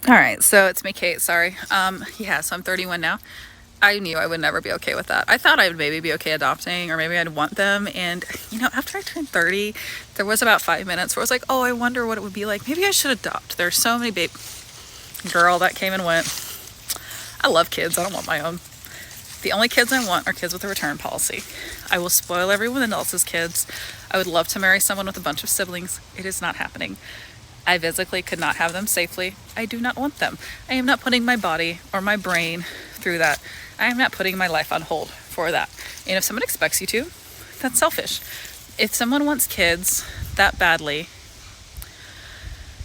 All right, so it's me, Kate. Sorry. Yeah, so I'm 31 now. I knew I would never be okay with that. I thought I would maybe be okay adopting, or maybe I'd want them. And, after I turned 30, there was about 5 minutes where I was like, oh, I wonder what it would be like. Maybe I should adopt. There's so many girl, that came and went. I love kids. I don't want my own. The only kids I want are kids with a return policy. I will spoil everyone else's kids. I would love to marry someone with a bunch of siblings. It is not happening. I physically could not have them safely. I do not want them. I am not putting my body or my brain through that. I am not putting my life on hold for that. And if someone expects you to, that's selfish. If someone wants kids that badly,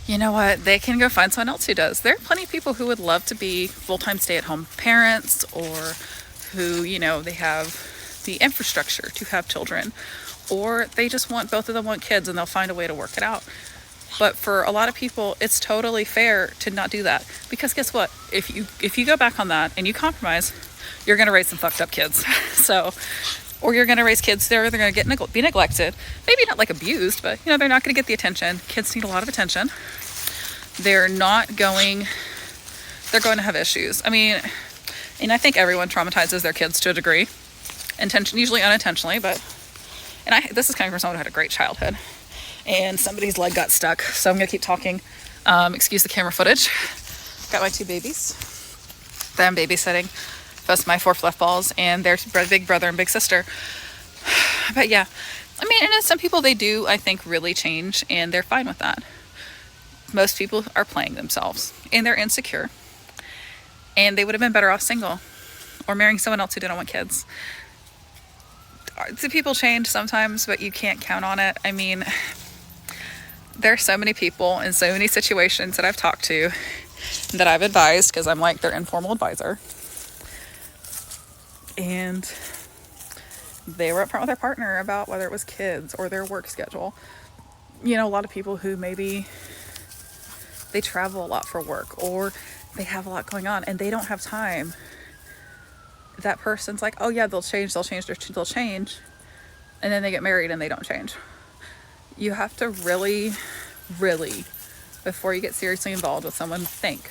you know what? They can go find someone else who does. There are plenty of people who would love to be full-time stay-at-home parents, or who, they have the infrastructure to have children, or they just want, both of them want kids and they'll find a way to work it out. But for a lot of people, it's totally fair to not do that, because guess what? If you go back on that and you compromise, you're going to raise some fucked up kids. So, or you're going to raise kids they're going to be neglected, maybe not like abused, but they're not going to get the attention. Kids need a lot of attention. They're going to have issues. I mean, and I think everyone traumatizes their kids to a degree, usually unintentionally, but this is coming from someone who had a great childhood. And somebody's leg got stuck, so I'm gonna keep talking. Excuse the camera footage. Got my two babies that I'm babysitting. Both my 4 fluff balls and their big brother and big sister. But yeah, I mean, and some people, they do, I think, really change, and they're fine with that. Most people are playing themselves, and they're insecure, and they would have been better off single or marrying someone else who didn't want kids. Do people change sometimes, but you can't count on it? I mean, there are so many people in so many situations that I've talked to that I've advised, because I'm like their informal advisor, and they were upfront with their partner about whether it was kids or their work schedule. A lot of people who maybe they travel a lot for work, or they have a lot going on and they don't have time. That person's like, oh yeah, they'll change, and then they get married and they don't change. You have to really, before you get seriously involved with someone, think,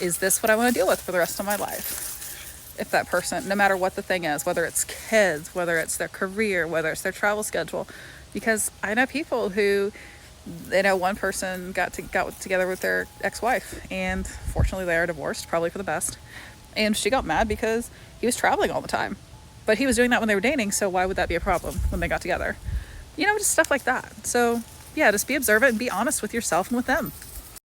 is this what I want to deal with for the rest of my life? If that person, no matter what the thing is, whether it's kids, whether it's their career, whether it's their travel schedule, because I know people who, one person got together with their ex-wife, and fortunately they are divorced, probably for the best. And she got mad because he was traveling all the time, but he was doing that when they were dating. So why would that be a problem when they got together? Just stuff like that. So yeah, just be observant and be honest with yourself and with them.